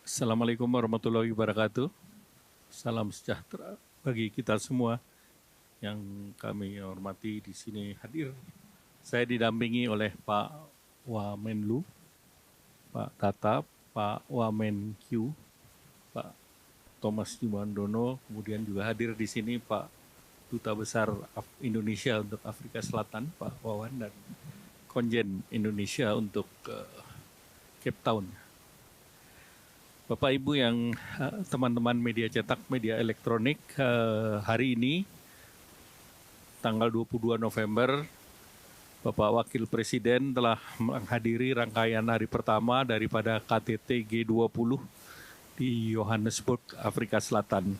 Assalamualaikum warahmatullahi wabarakatuh. Salam sejahtera bagi kita semua yang kami hormati di sini hadir. Saya didampingi oleh Pak Wamenlu, Pak Tata, Pak Wamenkyu, Pak Thomas Jumandono, kemudian juga hadir di sini Pak Duta Besar Indonesia untuk Afrika Selatan, Pak Wawan, dan Konjen Indonesia untuk Cape Town. Bapak Ibu yang teman-teman media cetak, media elektronik, hari ini tanggal 22 November Bapak Wakil Presiden telah menghadiri rangkaian hari pertama daripada KTT G20 di Johannesburg, Afrika Selatan.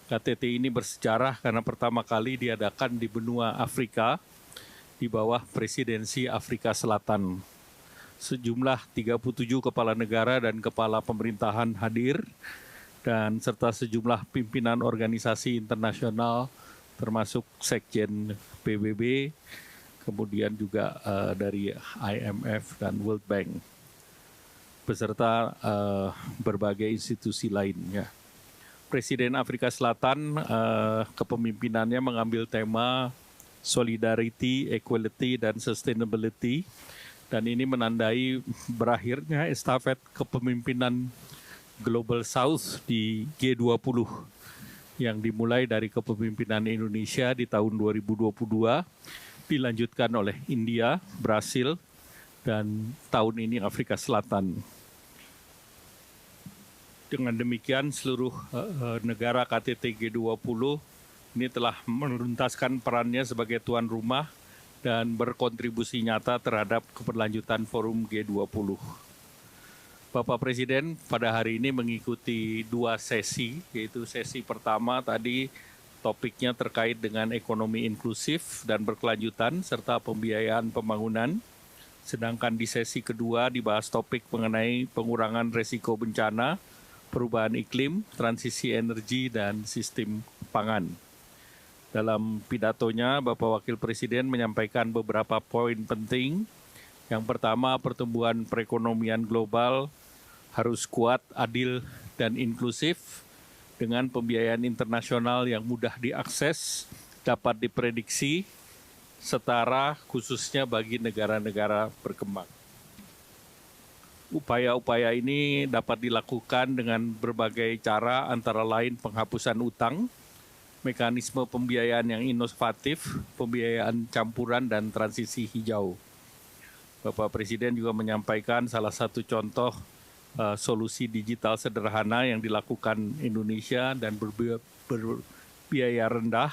KTT ini bersejarah karena pertama kali diadakan di benua Afrika di bawah presidensi Afrika Selatan. Sejumlah 37 kepala negara dan kepala pemerintahan hadir dan serta sejumlah pimpinan organisasi internasional termasuk Sekjen PBB, kemudian juga dari IMF dan World Bank, beserta berbagai institusi lainnya. Presiden Afrika Selatan kepemimpinannya mengambil tema Solidarity, Equality, dan Sustainability. Dan ini menandai berakhirnya estafet kepemimpinan Global South di G20 yang dimulai dari kepemimpinan Indonesia di tahun 2022, dilanjutkan oleh India, Brasil, dan tahun ini Afrika Selatan. Dengan demikian seluruh negara KTT G20 ini telah menuntaskan perannya sebagai tuan rumah dan berkontribusi nyata terhadap keberlanjutan forum G20. Bapak Presiden pada hari ini mengikuti dua sesi, yaitu sesi pertama tadi topiknya terkait dengan ekonomi inklusif dan berkelanjutan serta pembiayaan pembangunan. Sedangkan di sesi kedua dibahas topik mengenai pengurangan resiko bencana, perubahan iklim, transisi energi, dan sistem pangan. Dalam pidatonya, Bapak Wakil Presiden menyampaikan beberapa poin penting. Yang pertama, pertumbuhan perekonomian global harus kuat, adil, dan inklusif dengan pembiayaan internasional yang mudah diakses, dapat diprediksi, setara khususnya bagi negara-negara berkembang. Upaya-upaya ini dapat dilakukan dengan berbagai cara, antara lain penghapusan utang, mekanisme pembiayaan yang inovatif, pembiayaan campuran, dan transisi hijau. Bapak Presiden juga menyampaikan salah satu contoh solusi digital sederhana yang dilakukan Indonesia dan berbiaya rendah.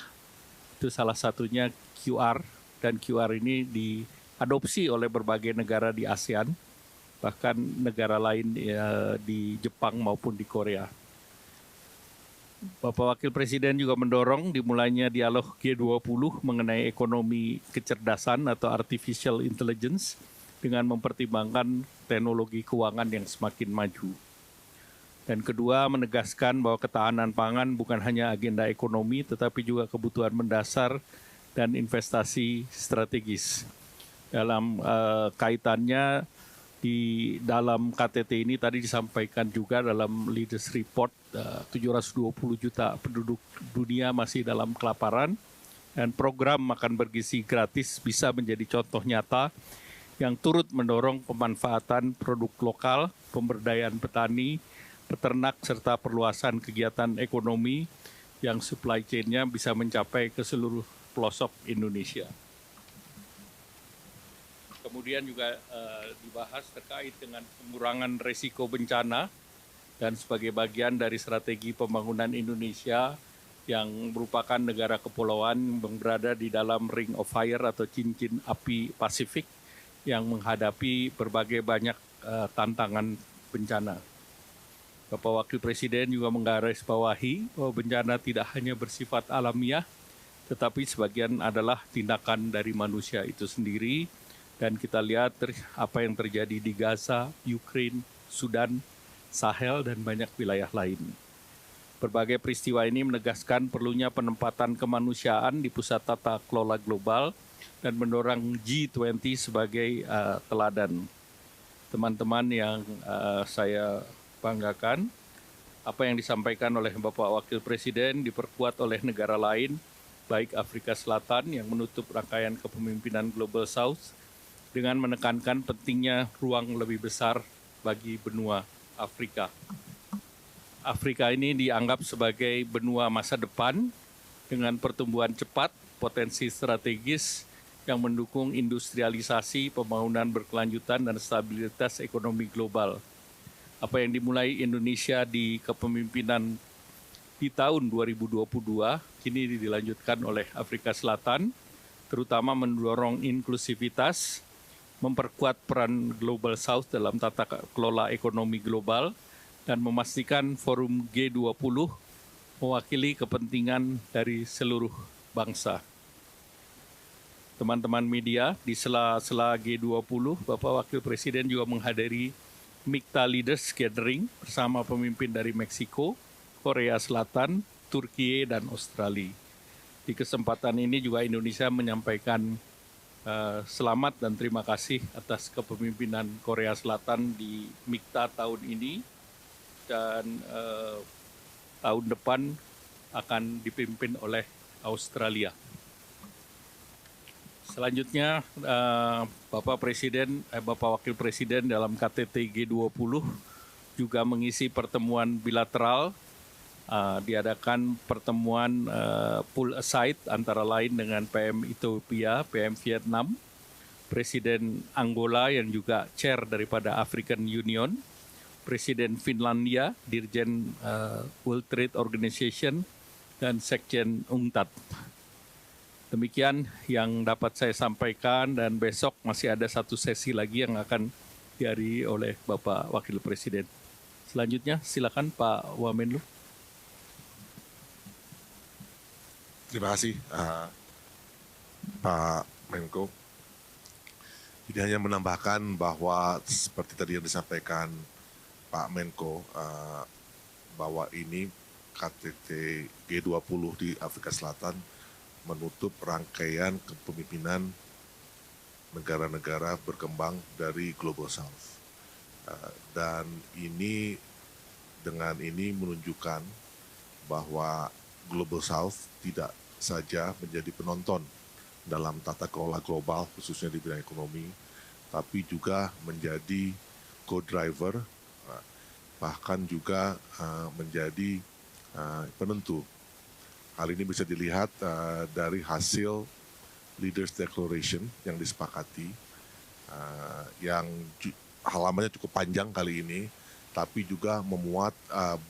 Itu salah satunya QR, dan QR ini diadopsi oleh berbagai negara di ASEAN, bahkan negara lain di Jepang maupun di Korea. Bapak Wakil Presiden juga mendorong dimulainya dialog G20 mengenai ekonomi kecerdasan atau artificial intelligence dengan mempertimbangkan teknologi keuangan yang semakin maju. Dan kedua, menegaskan bahwa ketahanan pangan bukan hanya agenda ekonomi tetapi juga kebutuhan mendasar dan investasi strategis. Dalam kaitannya di dalam KTT ini tadi disampaikan juga dalam Leaders Report 720 juta penduduk dunia masih dalam kelaparan, dan program makan bergizi gratis bisa menjadi contoh nyata yang turut mendorong pemanfaatan produk lokal, pemberdayaan petani, peternak, serta perluasan kegiatan ekonomi yang supply chain-nya bisa mencapai ke seluruh pelosok Indonesia. Kemudian juga dibahas terkait dengan pengurangan risiko bencana dan sebagai bagian dari strategi pembangunan Indonesia yang merupakan negara kepulauan yang berada di dalam Ring of Fire atau cincin api Pasifik yang menghadapi berbagai banyak tantangan bencana. Bapak Wakil Presiden juga menggarisbawahi bahwa bencana tidak hanya bersifat alamiah, tetapi sebagian adalah tindakan dari manusia itu sendiri. Dan kita lihat apa yang terjadi di Gaza, Ukraina, Sudan, Sahel, dan banyak wilayah lain. Berbagai peristiwa ini menegaskan perlunya penempatan kemanusiaan di pusat tata kelola global dan mendorong G20 sebagai teladan. Teman-teman yang saya banggakan. Apa yang disampaikan oleh Bapak Wakil Presiden diperkuat oleh negara lain, baik Afrika Selatan yang menutup rangkaian kepemimpinan Global South dengan menekankan pentingnya ruang lebih besar bagi benua Afrika. Afrika ini dianggap sebagai benua masa depan dengan pertumbuhan cepat, potensi strategis yang mendukung industrialisasi, pembangunan berkelanjutan, dan stabilitas ekonomi global. Apa yang dimulai Indonesia di kepemimpinan di tahun 2022 kini dilanjutkan oleh Afrika Selatan, terutama mendorong inklusivitas, memperkuat peran Global South dalam tata kelola ekonomi global, dan memastikan forum G20 mewakili kepentingan dari seluruh bangsa. Teman-teman media, di sela-sela G20, Bapak Wakil Presiden juga menghadiri MIKTA Leaders Gathering bersama pemimpin dari Meksiko, Korea Selatan, Turki, dan Australia. Di kesempatan ini juga Indonesia menyampaikan selamat dan terima kasih atas kepemimpinan Korea Selatan di MIKTA tahun ini, dan tahun depan akan dipimpin oleh Australia. Selanjutnya, Bapak Wakil Presiden dalam KTT G20 juga mengisi pertemuan bilateral, diadakan pertemuan pull aside antara lain dengan PM Ethiopia, PM Vietnam, Presiden Angola yang juga chair daripada African Union, Presiden Finlandia, Dirjen World Trade Organization, dan Sekjen UNCTAD. Demikian yang dapat saya sampaikan, dan besok masih ada satu sesi lagi yang akan dihadiri oleh Bapak Wakil Presiden. Selanjutnya silakan Pak Wamenlu. Terima kasih Pak Menko. Ini hanya menambahkan bahwa seperti tadi yang disampaikan Pak Menko, bahwa ini KTT G20 di Afrika Selatan menutup rangkaian kepemimpinan negara-negara berkembang dari Global South. Dan ini dengan ini menunjukkan bahwa Global South tidak saja menjadi penonton dalam tata kelola global, khususnya di bidang ekonomi, tapi juga menjadi co-driver, bahkan juga menjadi penentu. Hal ini bisa dilihat dari hasil Leaders Declaration yang disepakati, yang halamannya cukup panjang kali ini, tapi juga memuat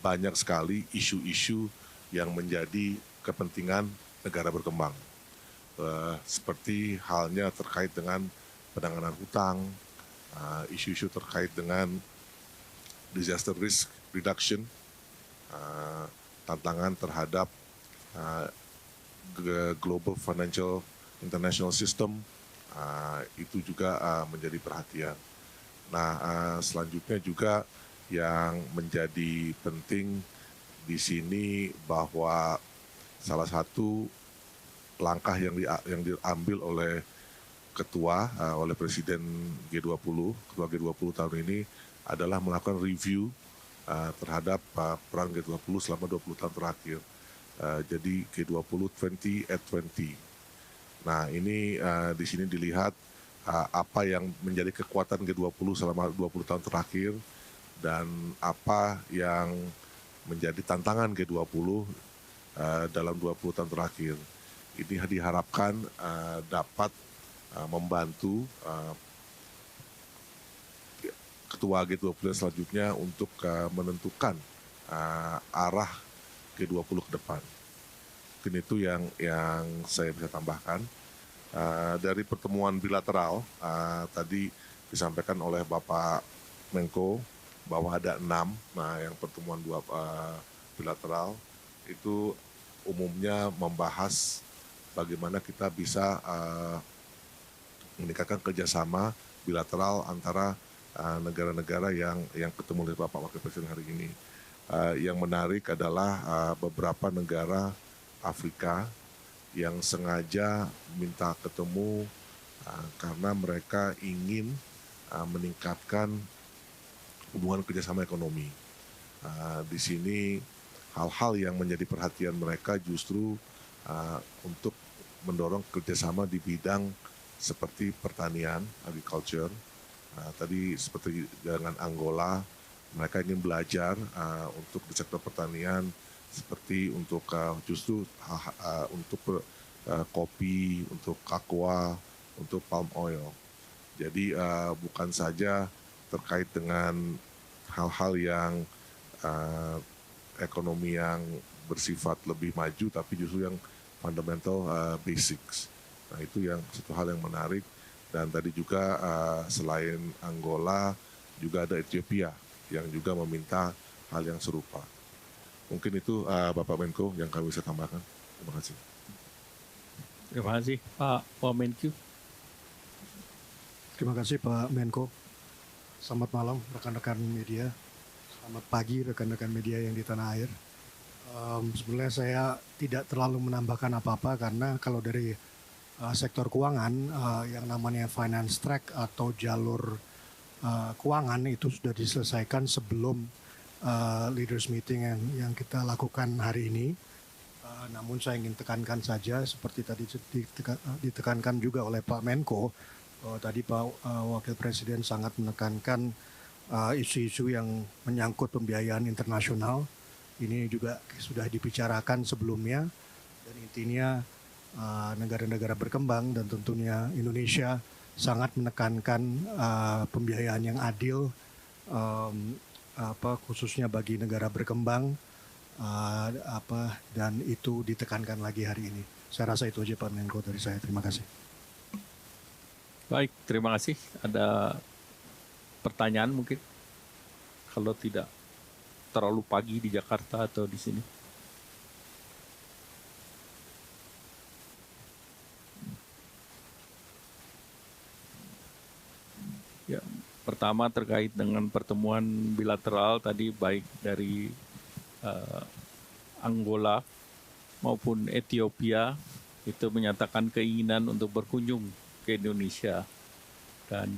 banyak sekali isu-isu yang menjadi kepentingan negara berkembang. Seperti halnya terkait dengan penanganan hutang, isu-isu terkait dengan disaster risk reduction, tantangan terhadap global financial international system, itu juga menjadi perhatian. Nah, selanjutnya juga yang menjadi penting di sini bahwa salah satu langkah yang diambil oleh oleh Presiden G20, Ketua G20 tahun ini adalah melakukan review terhadap peran G20 selama 20 tahun terakhir. Jadi G20 20 at 20. Nah, ini di sini dilihat apa yang menjadi kekuatan G20 selama 20 tahun terakhir dan apa yang menjadi tantangan G20 dalam 20 tahun terakhir. Ini diharapkan dapat membantu Ketua G20 selanjutnya untuk menentukan arah G20 ke depan. Mungkin itu yang saya bisa tambahkan. Dari pertemuan bilateral tadi disampaikan oleh Bapak Menko bahwa ada 6. Nah, yang pertemuan bilateral itu umumnya membahas bagaimana kita bisa meningkatkan kerjasama bilateral antara negara-negara yang ketemu oleh Bapak Wakil Presiden hari ini. Yang menarik adalah beberapa negara Afrika yang sengaja minta ketemu karena mereka ingin meningkatkan hubungan kerjasama ekonomi. Di sini hal-hal yang menjadi perhatian mereka justru untuk mendorong kerjasama di bidang seperti pertanian, agriculture. Tadi seperti dengan Angola, mereka ingin belajar untuk di sektor pertanian, seperti untuk justru untuk kopi, untuk kakao, untuk palm oil. Jadi bukan saja terkait dengan hal-hal yang ekonomi yang bersifat lebih maju, tapi justru yang fundamental basics. Nah itu yang satu hal yang menarik. Dan tadi juga selain Angola juga ada Ethiopia yang juga meminta hal yang serupa. Mungkin itu Bapak Menko yang kami bisa tambahkan. Terima kasih. Terima kasih Pak Wamenkyu. Terima kasih Pak Menko. Selamat malam rekan-rekan media. Selamat pagi rekan-rekan media yang di tanah air. Sebenarnya saya tidak terlalu menambahkan apa-apa karena kalau dari sektor keuangan yang namanya finance track atau jalur keuangan itu sudah diselesaikan sebelum leaders meeting yang kita lakukan hari ini. Namun saya ingin tekankan saja seperti tadi ditekankan juga oleh Pak Menko, tadi Pak Wakil Presiden sangat menekankan isu-isu yang menyangkut pembiayaan internasional. Ini juga sudah dibicarakan sebelumnya dan intinya negara-negara berkembang dan tentunya Indonesia sangat menekankan pembiayaan yang adil, khususnya bagi negara berkembang, dan itu ditekankan lagi hari ini. Saya rasa itu aja Pak Menko dari saya. Terima kasih. Baik, terima kasih. Ada pertanyaan mungkin? Kalau tidak terlalu pagi di Jakarta atau di sini. Ya, pertama terkait dengan pertemuan bilateral tadi baik dari Angola maupun Ethiopia itu menyatakan keinginan untuk berkunjung ke Indonesia dan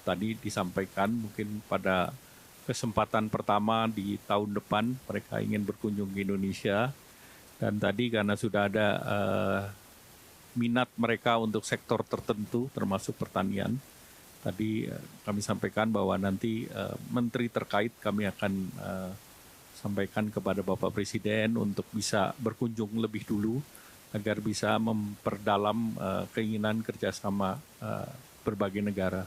tadi disampaikan mungkin pada kesempatan pertama di tahun depan mereka ingin berkunjung ke Indonesia dan tadi karena sudah ada minat mereka untuk sektor tertentu termasuk pertanian. Tadi kami sampaikan bahwa nanti menteri terkait kami akan sampaikan kepada Bapak Presiden untuk bisa berkunjung lebih dulu agar bisa memperdalam keinginan kerjasama berbagai negara.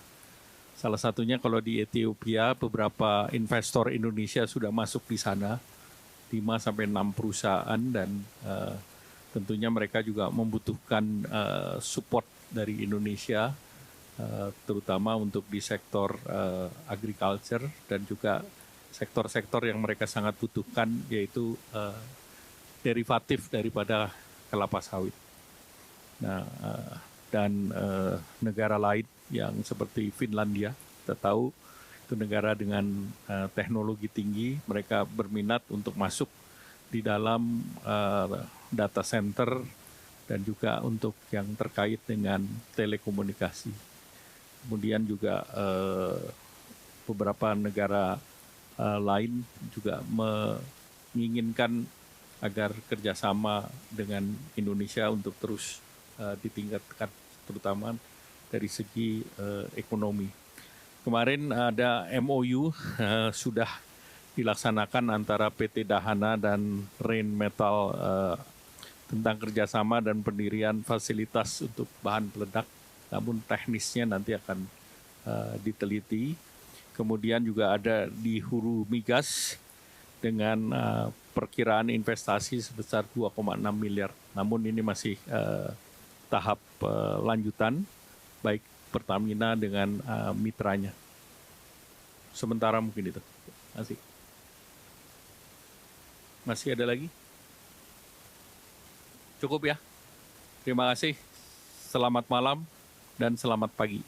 Salah satunya kalau di Ethiopia beberapa investor Indonesia sudah masuk di sana 5-6 perusahaan dan tentunya mereka juga membutuhkan support dari Indonesia terutama untuk di sektor agriculture dan juga sektor-sektor yang mereka sangat butuhkan yaitu derivatif daripada kelapa sawit. Nah, dan negara lain yang seperti Finlandia, kita tahu itu negara dengan teknologi tinggi, mereka berminat untuk masuk di dalam data center dan juga untuk yang terkait dengan telekomunikasi. Kemudian juga beberapa negara lain juga menginginkan agar kerjasama dengan Indonesia untuk terus ditingkatkan, terutama dari segi ekonomi. Kemarin ada MOU sudah dilaksanakan antara PT Dahana dan Rain Metal tentang kerjasama dan pendirian fasilitas untuk bahan peledak, namun teknisnya nanti akan diteliti. Kemudian juga ada di Hulu Migas dengan perkiraan investasi sebesar 2,6 miliar. Namun ini masih tahap lanjutan, baik Pertamina dengan mitranya. Sementara mungkin itu. Masih ada lagi? Cukup ya? Terima kasih. Selamat malam dan selamat pagi.